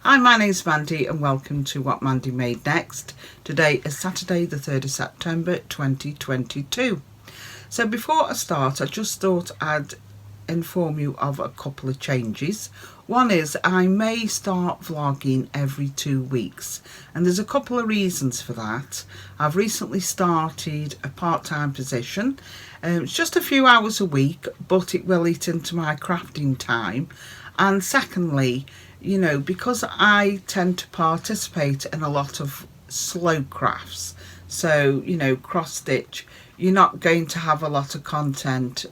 Hi, my name's Mandy and welcome to What Mandy Made Next. Today is Saturday the 3rd of September 2022. So before I start, I just thought I'd inform you of a couple of changes. One is I may start vlogging every 2 weeks, and there's a couple of reasons for that. I've recently started a part-time position. It's just a few hours a week, but it will eat into my crafting time. And secondly, you know, because I tend to participate in a lot of slow crafts, so, you know, cross-stitch, you're not going to have a lot of content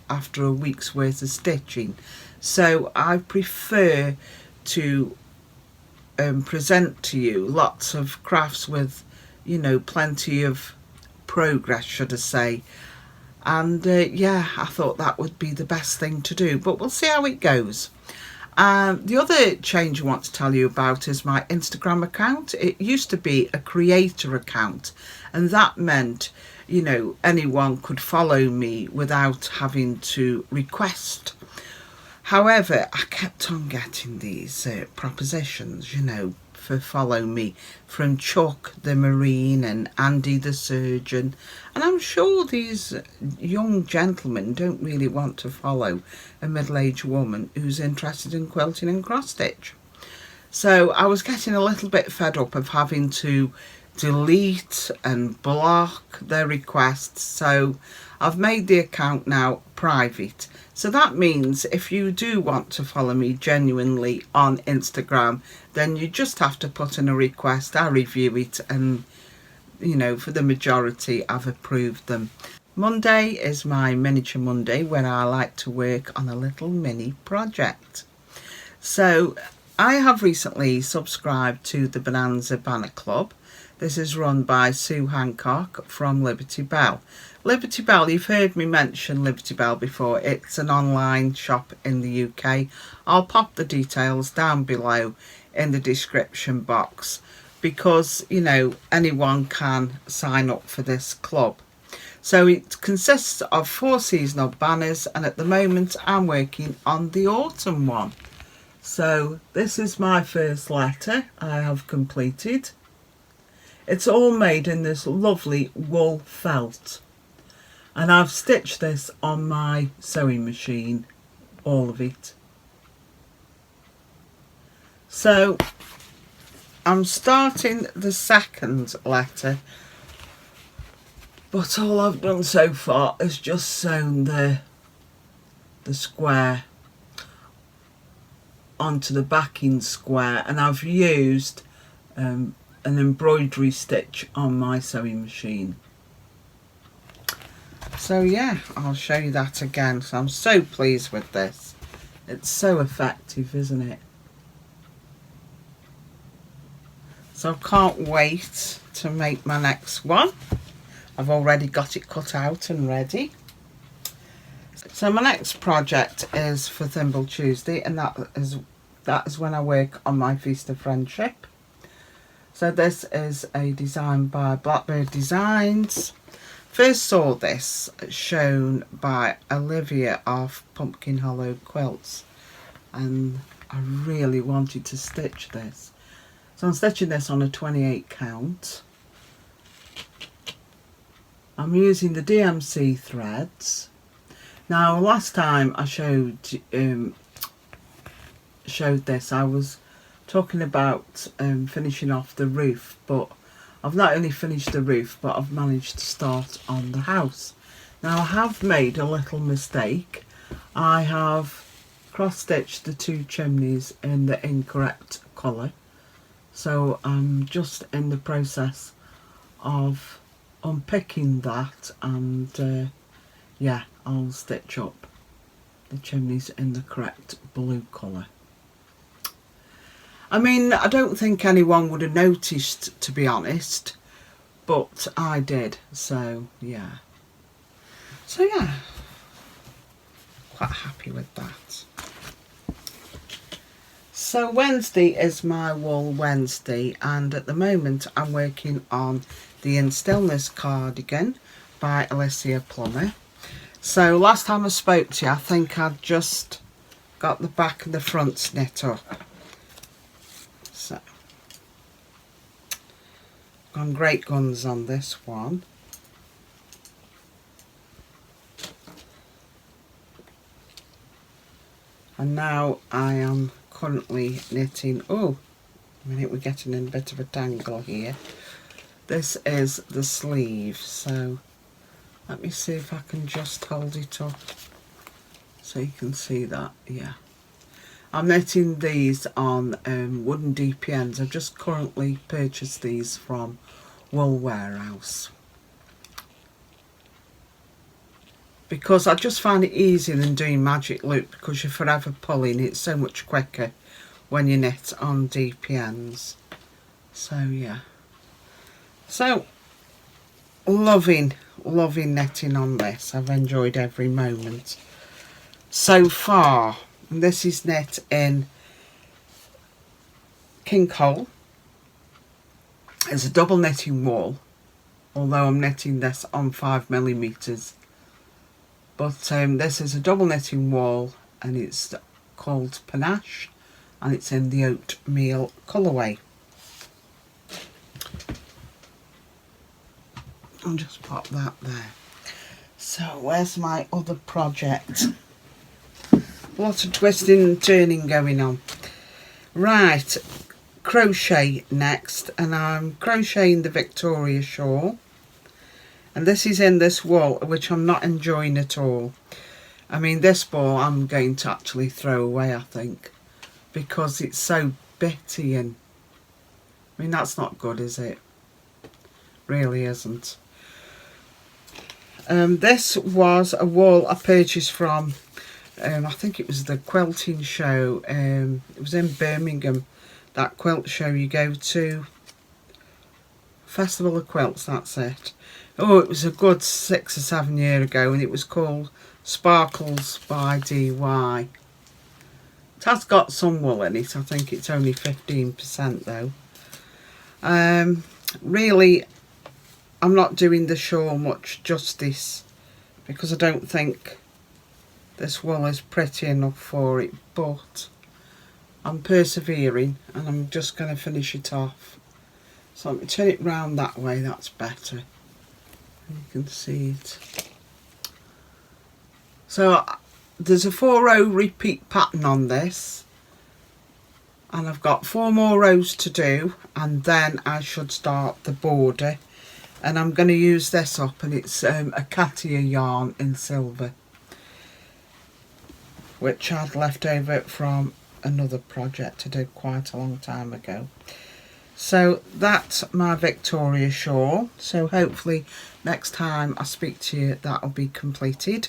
after a week's worth of stitching. So I prefer to present to you lots of crafts with, you know, plenty of progress, should I say. And yeah, I thought that would be the best thing to do, but we'll see how it goes. The other change I want to tell you about is my Instagram account. It used to be a creator account, and that meant, you know, anyone could follow me without having to request. However, I kept on getting these propositions, you know, for follow me from Chuck the Marine and Andy the Surgeon, and I'm sure these young gentlemen don't really want to follow a middle-aged woman who's interested in quilting and cross-stitch. So I was getting a little bit fed up of having to delete and block their requests, so I've made the account now private. So that means if you do want to follow me genuinely on Instagram, then you just have to put in a request. I review it, and you know, for the majority I've approved them. Monday is my miniature Monday, when I like to work on a little mini project. So I have recently subscribed to the Bonanza Banner Club. This is run by Sue Hancock from Liberty Bell. Liberty Bell, you've heard me mention Liberty Bell before. It's an online shop in the UK. I'll pop the details down below in the description box, because, you know, anyone can sign up for this club. So it consists of 4 seasonal banners, and at the moment I'm working on the autumn one. So this is my first letter I have completed. It's all made in this lovely wool felt, and I've stitched this on my sewing machine, all of it. So I'm starting the second letter, but all I've done so far is just sewn the square onto the backing square, and I've used an embroidery stitch on my sewing machine. So yeah, I'll show you that again. So I'm so pleased with this. It's so effective, isn't it? So I can't wait to make my next one. I've already got it cut out and ready. So my next project is for Thimble Tuesday, and that is when I work on my Feast of Friendship. So this is a design by Blackbird Designs. First saw this shown by Olivia of Pumpkin Hollow Quilts, and I really wanted to stitch this. So I'm stitching this on a 28 count. I'm using the DMC threads. Now last time I showed this, I was talking about finishing off the roof, but I've not only finished the roof, but I've managed to start on the house. Now I have made a little mistake. I have cross-stitched the 2 chimneys in the incorrect colour, so I'm just in the process of unpicking that, and yeah, I'll stitch up the chimneys in the correct blue colour. I mean, I don't think anyone would have noticed, to be honest, but I did, so yeah. So yeah, quite happy with that. So Wednesday is my Wool Wednesday, and at the moment I'm working on the In Stillness cardigan by Alicia Plummer. So last time I spoke to you, I think I'd just got the back and the front knit up. So gone great guns on this one. And now I am currently knitting, oh, a minute, we're getting in a bit of a tangle here. This is the sleeve, so let me see if I can just hold it up so you can see that. Yeah, I'm knitting these on wooden DPNs. I've just currently purchased these from Wool Warehouse, because I just find it easier than doing magic loop, because you're forever pulling. It's so much quicker when you knit on DPNs. So yeah, so loving knitting on this. I've enjoyed every moment so far. And this is knit in King Knoll. It's a double knitting wool, although I'm knitting this on 5mm. But this is a double knitting wool, and it's called Panache, and it's in the oatmeal colourway. I'll just pop that there. So where's my other project? A lot of twisting and turning going on. Right, crochet next, and I'm crocheting the Victoria shawl. And this is in this wool, which I'm not enjoying at all. I mean, this ball I'm going to actually throw away, I think, because it's so bitty, and I mean, that's not good, is it? Really isn't. This was a wool I purchased from, I think it was the quilting show. It was in Birmingham, that quilt show you go to. Festival of Quilts, that's it. Oh, it was a good 6 or 7 years ago, and it was called Sparkles by Diehl. It has got some wool in it. I think it's only 15% though. Really, I'm not doing the shawl much justice, because I don't think this wool is pretty enough for it, but I'm persevering, and I'm just going to finish it off. So let me turn it round that way, that's better. You can see it. So there's a 4-row repeat pattern on this, and I've got 4 more rows to do, and then I should start the border. And I'm going to use this up, and it's a Katia yarn in silver, which I'd left over from another project I did quite a long time ago. So that's my Victoria shawl. So hopefully next time I speak to you, that'll be completed.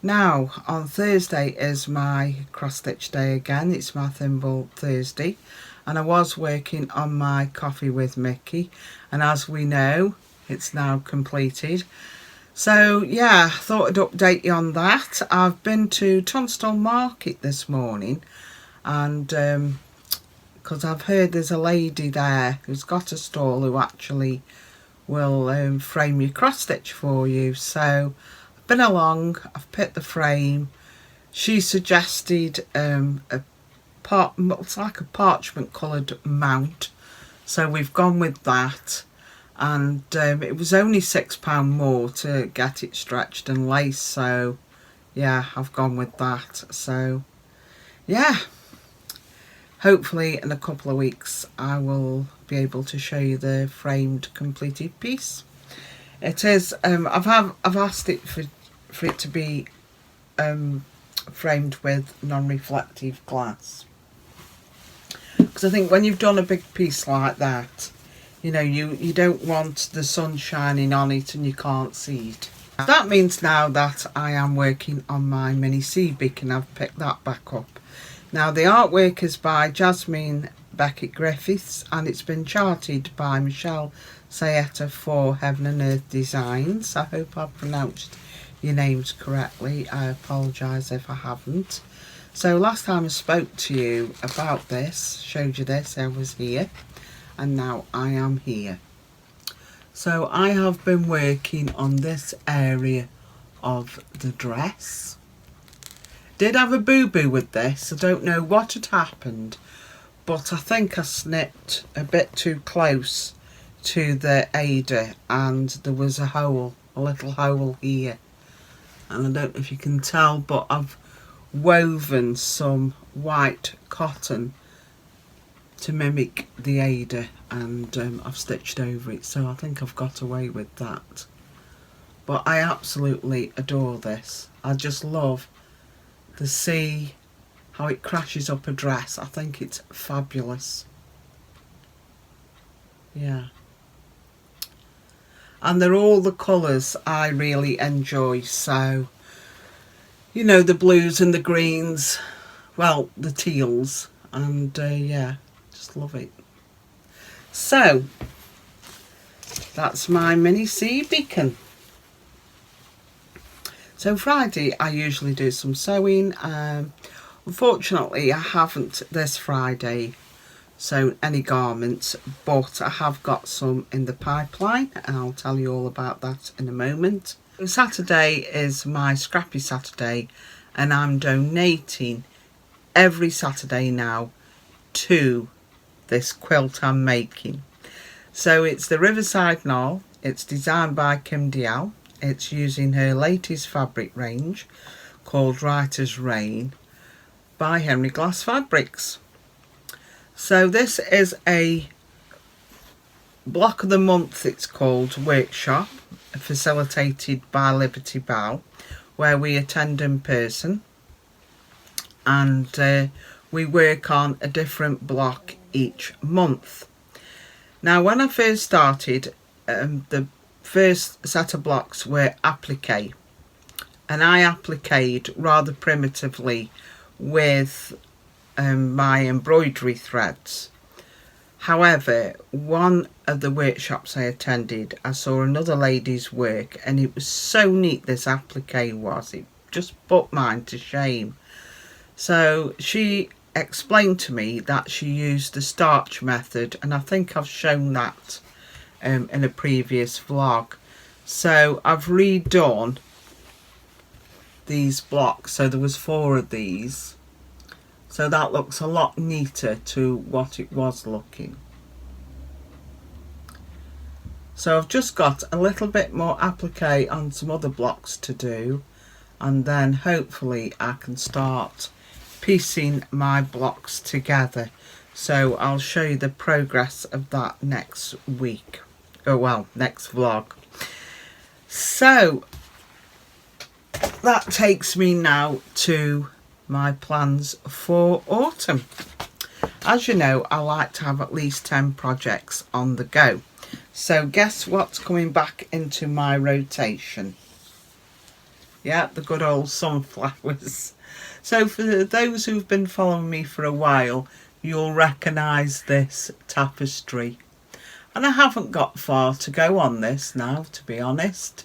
Now on Thursday is my cross stitch day again. It's my thimble Thursday, and I was working on my coffee with Mickey, and as we know, it's now completed. So yeah, I thought I'd update you on that. I've been to Tunstall Market this morning, and because I've heard there's a lady there who's got a stall who actually will frame your cross stitch for you. So I've been along, I've picked the frame. She suggested it's like a parchment coloured mount, so we've gone with that. And it was only £6 more to get it stretched and laced, so yeah, I've gone with that. So yeah, hopefully in a couple of weeks I will be able to show you the framed completed piece. It is I've asked it for it to be framed with non-reflective glass, because I think when you've done a big piece like that, you know, you don't want the sun shining on it and you can't see it. That means now that I am working on my mini sea beacon. I've picked that back up. Now the artwork is by Jasmine Beckett Griffiths, and it's been charted by Michelle Sayetta for Heaven and Earth Designs. I hope I've pronounced your names correctly. I apologise if I haven't. So last time I spoke to you about this, showed you this, I was here, and now I am here. So I have been working on this area of the dress. Did have a boo-boo with this. I don't know what had happened, but I think I snipped a bit too close to the HAED and there was a hole, a little hole here, and I don't know if you can tell, but I've woven some white cotton to mimic the HAED, and I've stitched over it, so I think I've got away with that. But I absolutely adore this. I just love to see how it crashes up a dress. I think it's fabulous. Yeah. And they're all the colours I really enjoy, so you know, the blues and the greens, well, the teals, and yeah, just love it. So that's my mini sea beacon. So Friday I usually do some sewing. Unfortunately I haven't this Friday sewn any garments, but I have got some in the pipeline and I'll tell you all about that in a moment. Saturday is my scrappy Saturday and I'm donating every Saturday now to this quilt I'm making. So it's the Riverside Knoll. It's designed by Diehl. It's using her latest fabric range called Writer's Reign by Henry Glass Fabrics. So this is a block of the month, it's called, workshop facilitated by Liberty Bell, where we attend in person and we work on a different block each month. Now when I first started, the first set of blocks were applique, and I appliqued rather primitively with my embroidery threads. However, one of the workshops I attended, I saw another lady's work and it was so neat, this applique was, it just put mine to shame. So she explained to me that she used the starch method, and I think I've shown that in a previous vlog. So I've redone these blocks, so there was 4 of these, so that looks a lot neater to what it was looking. So I've just got a little bit more applique on some other blocks to do, and then hopefully I can start piecing my blocks together. So I'll show you the progress of that next week. Oh well, next vlog. So that takes me now to my plans for autumn. As you know, I like to have at least 10 projects on the go. So guess what's coming back into my rotation? Yeah, the good old sunflowers. So for those who've been following me for a while, you'll recognise this tapestry. And I haven't got far to go on this now, to be honest.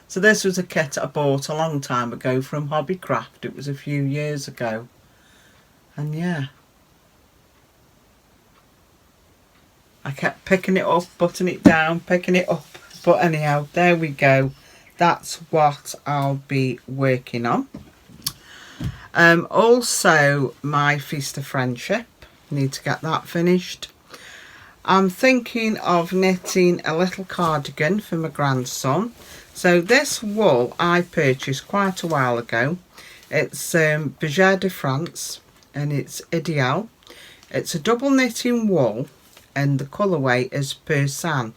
So this was a kit I bought a long time ago from Hobbycraft. It was a few years ago. And yeah, I kept picking it up, putting it down, picking it up. But anyhow, there we go. That's what I'll be working on. Also, my Feast of Friendship. Need to get that finished. I'm thinking of knitting a little cardigan for my grandson. So this wool I purchased quite a while ago. It's Berger de France and it's Diehl. It's a double knitting wool and the colourway is Persan.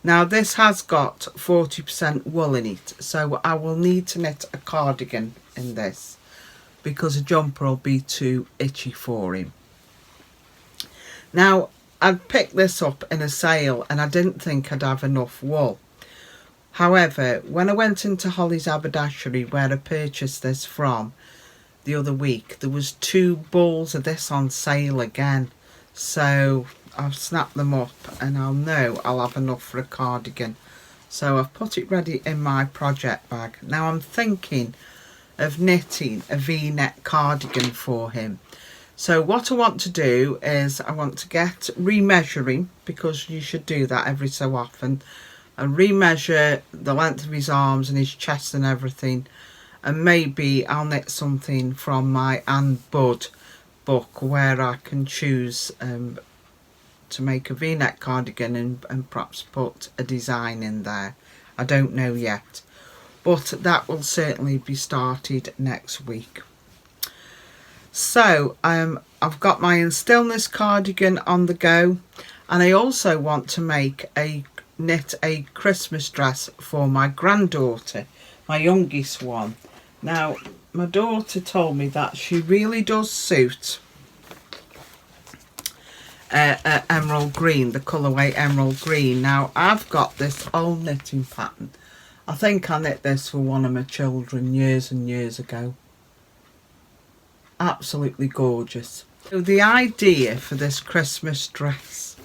Now this has got 40% wool in it, so I will need to knit a cardigan in this because a jumper will be too itchy for him. Now I'd picked this up in a sale and I didn't think I'd have enough wool. However, when I went into Holly's Haberdashery, where I purchased this from the other week, there was 2 balls of this on sale again. So I've snapped them up and I'll know I'll have enough for a cardigan. So I've put it ready in my project bag. Now I'm thinking of knitting a V-neck cardigan for him. So what I want to do is I want to get remeasuring, because you should do that every so often, and remeasure the length of his arms and his chest and everything, and maybe I'll knit something from my Ann Bud book where I can choose to make a v-neck cardigan and perhaps put a design in there. I don't know yet, but that will certainly be started next week. So I've got my stillness cardigan on the go, and I also want to knit a Christmas dress for my granddaughter, my youngest one. Now my daughter told me that she really does suit emerald green, the colourway emerald green. Now I've got this old knitting pattern. I think I knit this for one of my children years and years ago. Absolutely gorgeous. So the idea for this Christmas dress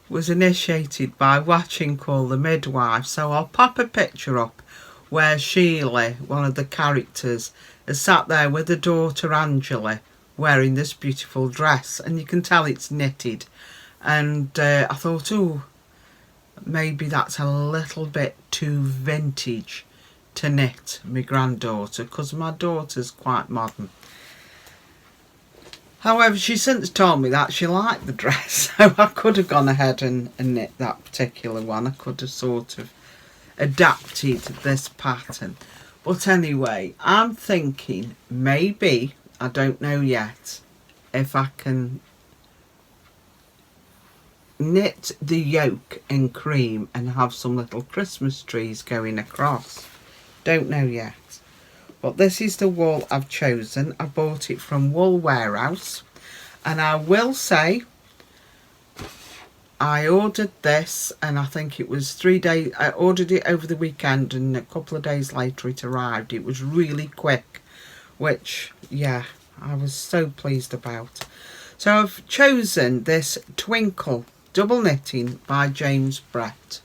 was initiated by watching Call the Midwife. So I'll pop a picture up where Sheila, one of the characters, is sat there with her daughter Angela wearing this beautiful dress, and you can tell it's knitted. And I thought, oh, maybe that's a little bit too vintage to knit my granddaughter, because my daughter's quite modern. However, she's since told me that she liked the dress, so I could have gone ahead and knit that particular one. I could have sort of adapted this pattern. But anyway, I'm thinking maybe, I don't know yet, if I can knit the yoke in cream and have some little Christmas trees going across. Don't know yet. But this is the wool I've chosen. I bought it from Wool Warehouse, and I will say I ordered this, and I think it was 3 days. I ordered it over the weekend, and a couple of days later it arrived. It was really quick, which, yeah, I was so pleased about. So I've chosen this Twinkle double knitting by James Brett,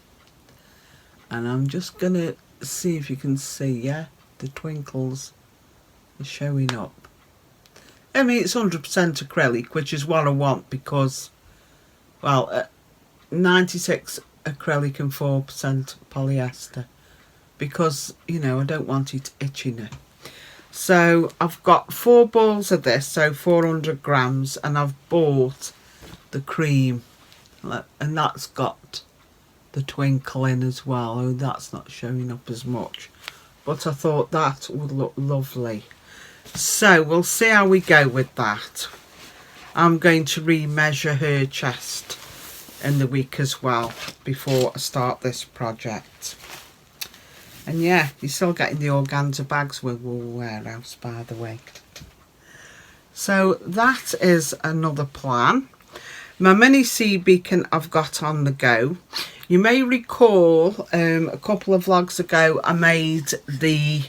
and I'm just gonna see if you can see, yeah, the twinkles are showing up. I mean, it's 100% acrylic, which is what I want, because, well, 96 acrylic and 4% polyester, because, you know, I don't want it itching. So I've got 4 balls of this, so 400 grams, and I've bought the cream, and that's got the twinkle in as well. Oh, that's not showing up as much, but I thought that would look lovely. So we'll see how we go with that. I'm going to re-measure her chest in the week as well before I start this project. And yeah, you're still getting the organza bags with Wool Warehouse, by the way. So that is another plan. My mini sea beacon I've got on the go. You may recall a couple of vlogs ago I made the,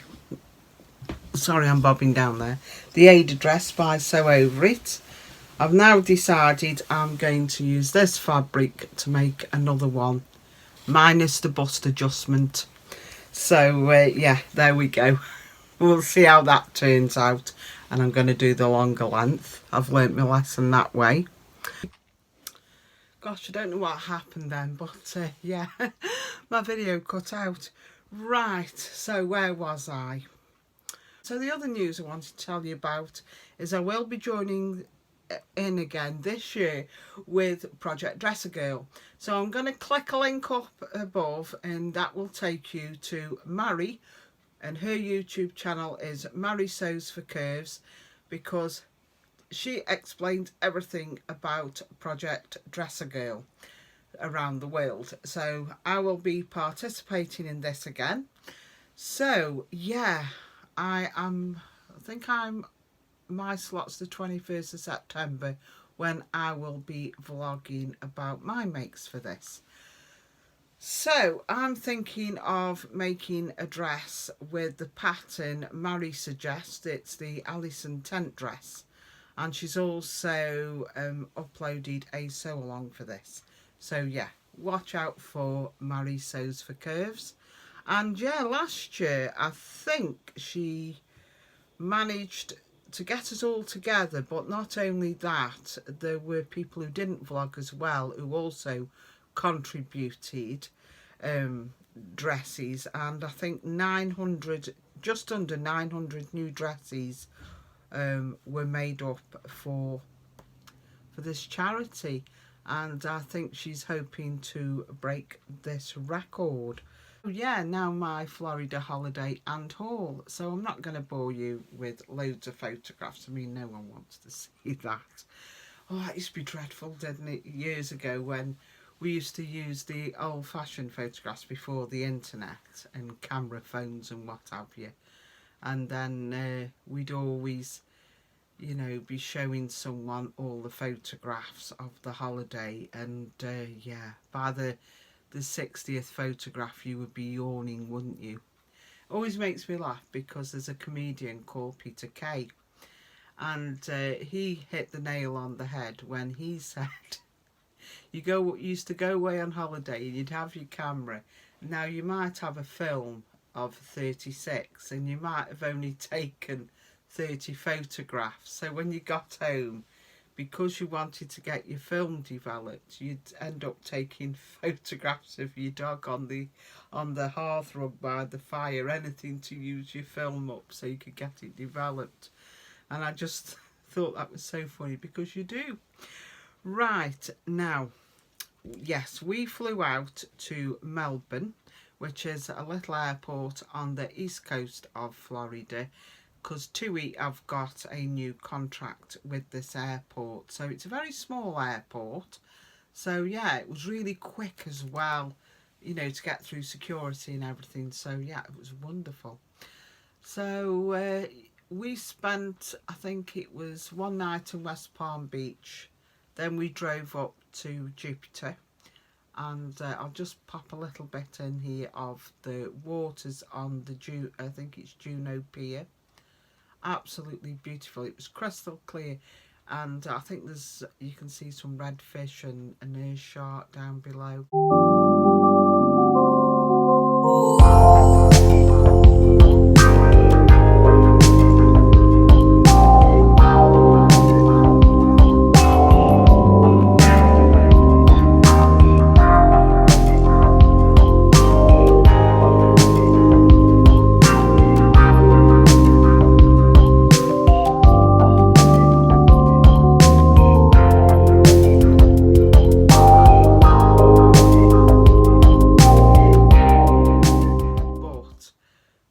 sorry I'm bobbing down there, the HAED dress by Sew Over It. I've now decided I'm going to use this fabric to make another one, minus the bust adjustment. So yeah, there we go. We'll see how that turns out, and I'm going to do the longer length. I've learnt my lesson that way. Gosh, I don't know what happened then, but yeah, my video cut out. Right, so where was I? So the other news I wanted to tell you about is I will be joining in again this year with Project Dresser Girl. So I'm going to click a link up above, and that will take you to Mary, and her YouTube channel is Mary Sews for Curves, because she explained everything about Project Dresser Girl around the world. So I will be participating in this again. So yeah, I think my slot's the 21st of September when I will be vlogging about my makes for this. So I'm thinking of making a dress with the pattern Mary suggests. It's the Alison tent dress, and she's also uploaded a sew along for this. So yeah, watch out for Mary Sews for Curves. And yeah, last year I think she managed to get us all together, but not only that, there were people who didn't vlog as well who also contributed dresses, and I think 900, just under 900 new dresses were made up for this charity, and I think she's hoping to break this record. Yeah, now my Florida holiday and haul. So I'm not going to bore you with loads of photographs. I mean, no one wants to see that. Oh, it used to be dreadful, didn't it? Years ago, when we used to use the old-fashioned photographs before the internet and camera phones and what have you. And then we'd always, you know, be showing someone all the photographs of the holiday. And yeah, by the 60th photograph you would be yawning, wouldn't you? Always makes me laugh because there's a comedian called Peter Kay, and he hit the nail on the head when he said you used to go away on holiday and you'd have your camera. Now you might have a film of 36 and you might have only taken 30 photographs, so when you got home, because you wanted to get your film developed, you'd end up taking photographs of your dog on the hearthrug by the fire, anything to use your film up so you could get it developed. And I just thought that was so funny, because you do. Right, now, yes, we flew out to Melbourne, which is a little airport on the east coast of Florida, because TUI have got a new contract with this airport. So it's a very small airport. So yeah, it was really quick as well, you know, to get through security and everything. So yeah, it was wonderful. So we spent, I think it was one night in West Palm Beach. Then we drove up to Jupiter. And I'll just pop a little bit in here of the waters on the I think it's Juno Pier. Absolutely beautiful. It was crystal clear, and I think there's, you can see some redfish and a nurse shark down below.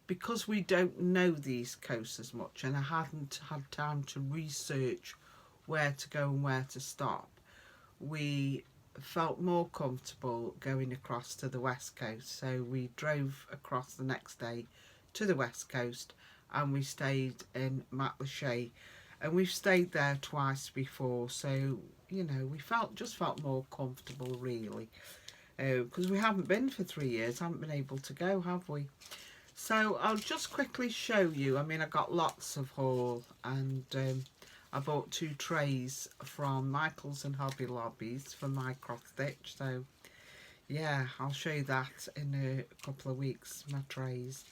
Because we don't know these coasts as much, and I hadn't had time to research where to go and where to stop, we felt more comfortable going across to the west coast. So we drove across the next day to the west coast, and we stayed in Matlacha, and we've stayed there twice before, so you know, we just felt more comfortable, really, because we haven't been for 3 years, haven't been able to go, have we? So I'll just quickly show you. I mean, I got lots of haul, and I bought 2 trays from Michael's and Hobby Lobbies for my cross-stitch. So yeah, I'll show you that in a couple of weeks, my trays.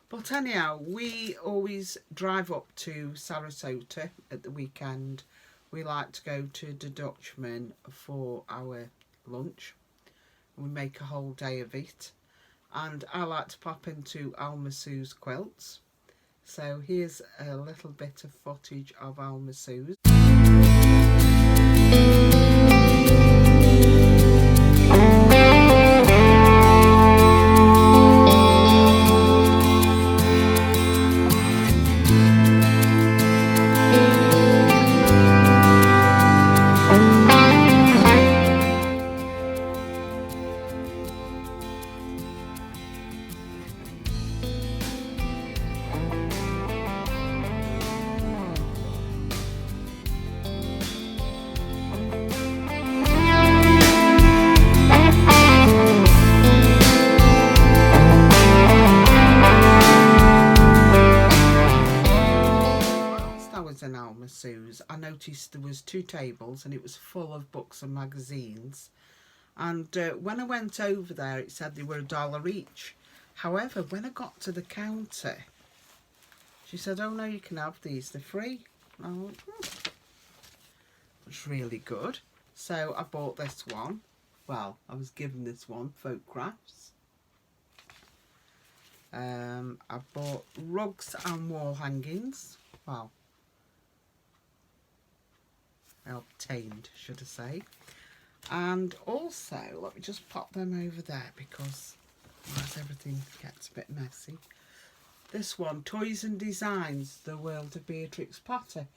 But anyhow, we always drive up to Sarasota at the weekend. We like to go to the Dutchman for our lunch. We make a whole day of it. And I like to pop into Alma Sue's quilts. So here's a little bit of footage of Alma Sue's. I noticed there was 2 tables and it was full of books and magazines, and when I went over there it said they were $1 each. However, when I got to the counter, she said, oh no, you can have these, they're free. Oh, it's really good. So I bought this one. Well, I was given this one, Folk Crafts. I bought rugs and wall hangings. Well, I obtained, should I say. And also, let me just pop them over there because otherwise everything gets a bit messy. This one, Toys and Designs, The World of Beatrix Potter,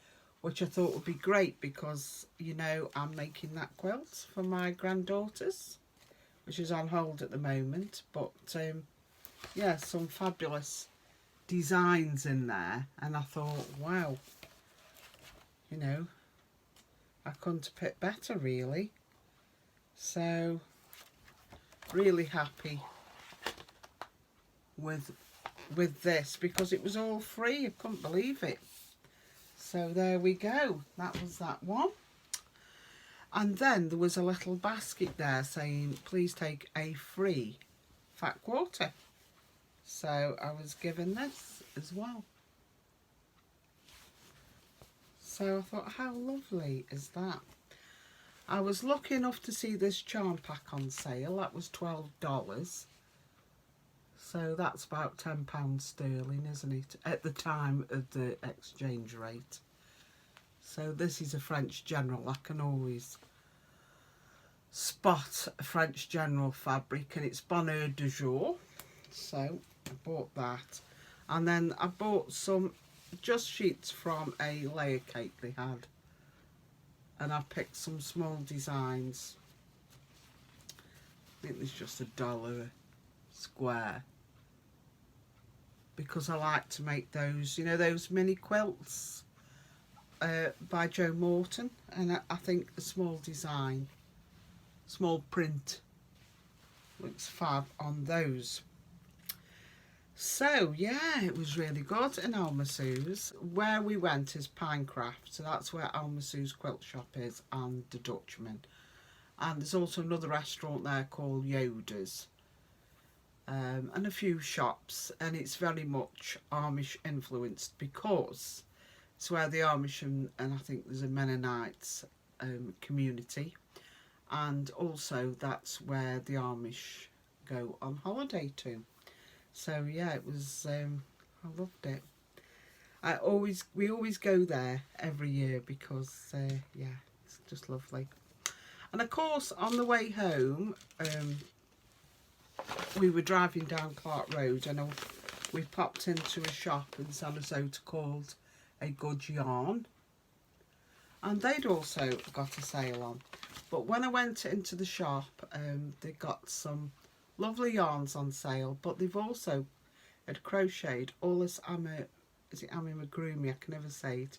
which I thought would be great because, you know, I'm making that quilt for my granddaughters, which is on hold at the moment. But, yeah, some fabulous designs in there. And I thought, wow, you know, I couldn't have picked better, really. So, really happy with this because it was all free. I couldn't believe it. So there we go, that was that one. And then there was a little basket there saying please take a free fat quarter, so I was given this as well. So I thought, how lovely is that? I was lucky enough to see this charm pack on sale. That was $12. So that's about £10 sterling, isn't it? At the time of the exchange rate. So this is a French General. I can always spot a French General fabric, and it's Bonheur du Jour. So I bought that. And then I bought some just sheets from a layer cake they had. And I picked some small designs. I think there's just $1 a square. Because I like to make those, you know, those mini quilts by Joe Morton, and I think a small design, small print looks fab on those. So yeah, it was really good in Almasu's. Where we went is Pinecraft, so that's where Almasu's quilt shop is, and the Dutchman. And there's also another restaurant there called Yoda's. And a few shops, and it's very much Amish influenced because it's where the Amish and I think there's a Mennonite community, and also that's where the Amish go on holiday to. So yeah, it was I loved it. We always go there every year because yeah, it's just lovely. And of course on the way home we were driving down Clark Road, and we popped into a shop in Sarasota called A Good Yarn, and they'd also got a sale on. But when I went into the shop, they got some lovely yarns on sale, but they've also had crocheted all this amigurumi, I can never say it,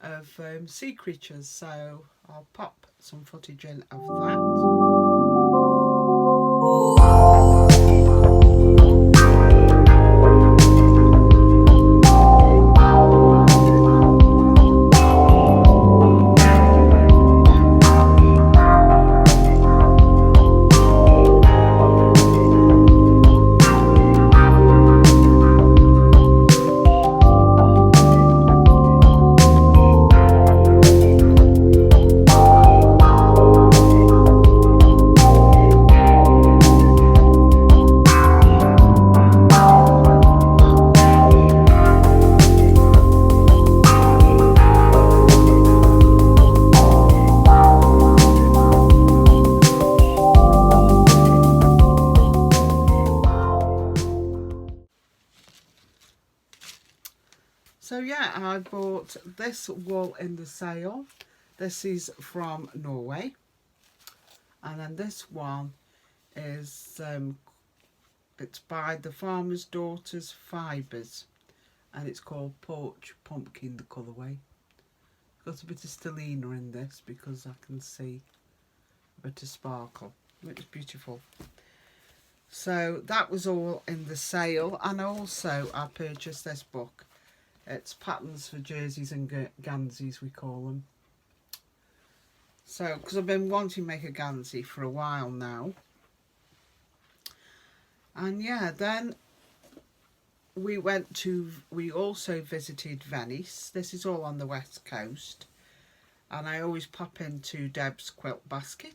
of sea creatures. So I'll pop some footage in of that. So yeah, I bought this wool in the sale. This is from Norway. And then this one is, it's by the Farmer's Daughters Fibres. And it's called Porch Pumpkin, the colourway. Got a bit of stellina in this because I can see a bit of sparkle. It's beautiful. So that was all in the sale. And also I purchased this book. It's Patterns for Jerseys and Ganseys, we call them. So, because I've been wanting to make a Gansey for a while now. And yeah, then we also visited Venice. This is all on the west coast. And I always pop into Deb's Quilt Basket.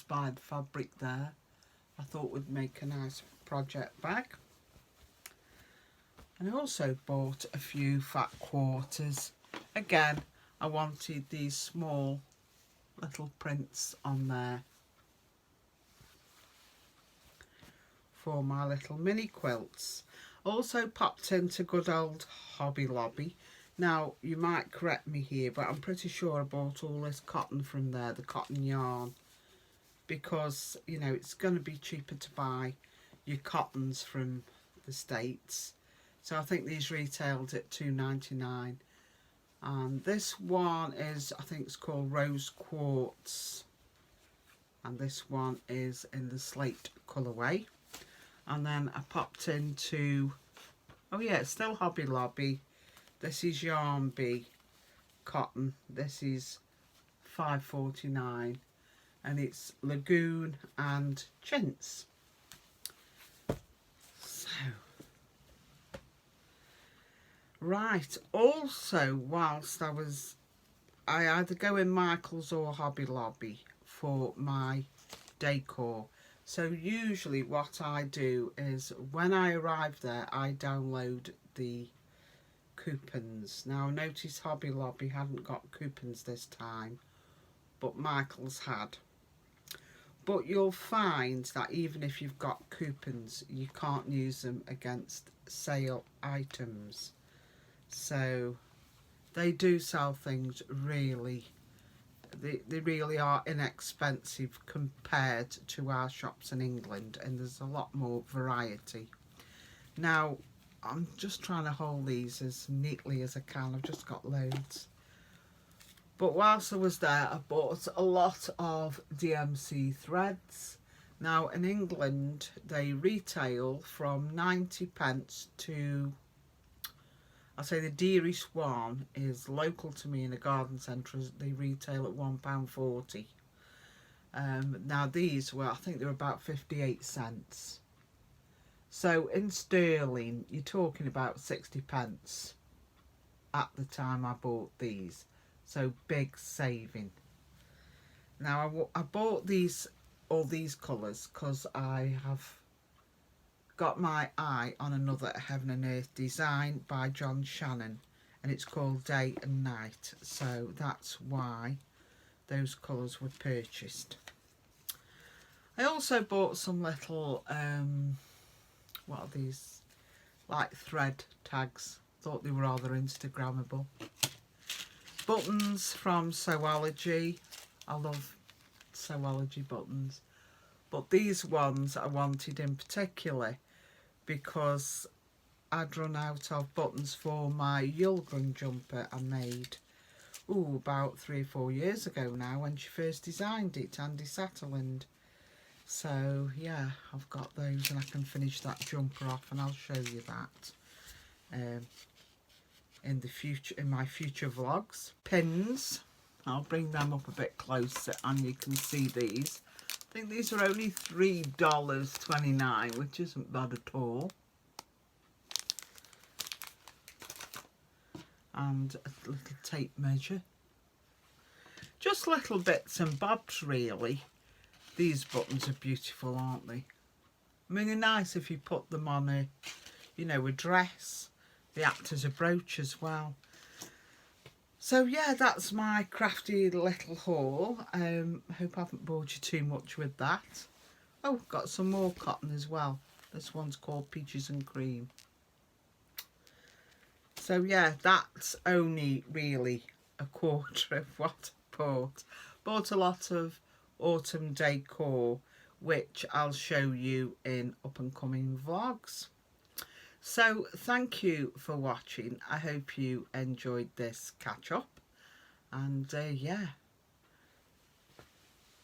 just buy the fabric there. I thought would make a nice project bag. And I also bought a few fat quarters. Again, I wanted these small little prints on there for my little mini quilts. Also popped into good old Hobby Lobby. Now you might correct me here, but I'm pretty sure I bought all this cotton from there, the cotton yarn, because you know it's going to be cheaper to buy your cottons from the States. So I think these retailed at $2.99, and this one is, I think it's called Rose Quartz, and this one is in the slate colourway. And then I popped into, oh yeah, it's still Hobby Lobby. This is Yarn Bee cotton. This is $5.49, and it's Lagoon and chintz. So, right. Also, whilst I either go in Michael's or Hobby Lobby for my decor. So usually what I do is when I arrive there, I download the coupons. Now notice Hobby Lobby hadn't got coupons this time, but Michael's had. But you'll find that even if you've got coupons, you can't use them against sale items. So they do sell things really, they really are inexpensive compared to our shops in England, and there's a lot more variety. Now I'm just trying to hold these as neatly as I can. I've just got loads. But whilst I was there, I bought a lot of DMC threads. Now in England they retail from 90p to, I'll say the Deary Swan is local to me in a garden centre. They retail at £1.40. Now these were, I think they were about 58 cents. So in sterling, you're talking about 60p at the time I bought these. So big saving. Now I bought these, all these colours, because I have got my eye on another Heaven and Earth design by John Shannon, and it's called Day and Night. So that's why those colours were purchased. I also bought some little what are these, like thread tags. Thought they were rather Instagrammable. Buttons from Sewology. I love Sewology buttons, but these ones I wanted in particular because I'd run out of buttons for my Yulgren jumper I made about 3 or 4 years ago now, when she first designed it, Andy Satterland. So yeah, I've got those, and I can finish that jumper off, and I'll show you that in the future, in my future vlogs. Pins, I'll bring them up a bit closer and you can see these. I think these are only $3.29, which isn't bad at all. And a little tape measure. Just little bits and bobs really. These buttons are beautiful, aren't they? I mean, they're nice if you put them on a, you know, a dress. They act as a brooch as well. So yeah, that's my crafty little haul. Hope I haven't bored you too much with that. Oh, got some more cotton as well. This one's called Peaches and Cream. So yeah, that's only really a quarter of what I bought. Bought a lot of autumn decor, which I'll show you in up and coming vlogs. So thank you for watching. I hope you enjoyed this catch up, and yeah,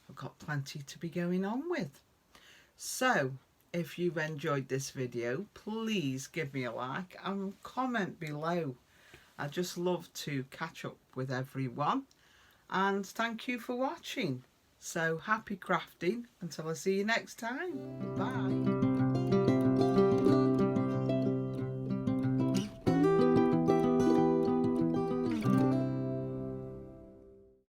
I've got plenty to be going on with. So if you've enjoyed this video, please give me a like and comment below. I just love to catch up with everyone, and thank you for watching. So happy crafting until I see you next time. Bye.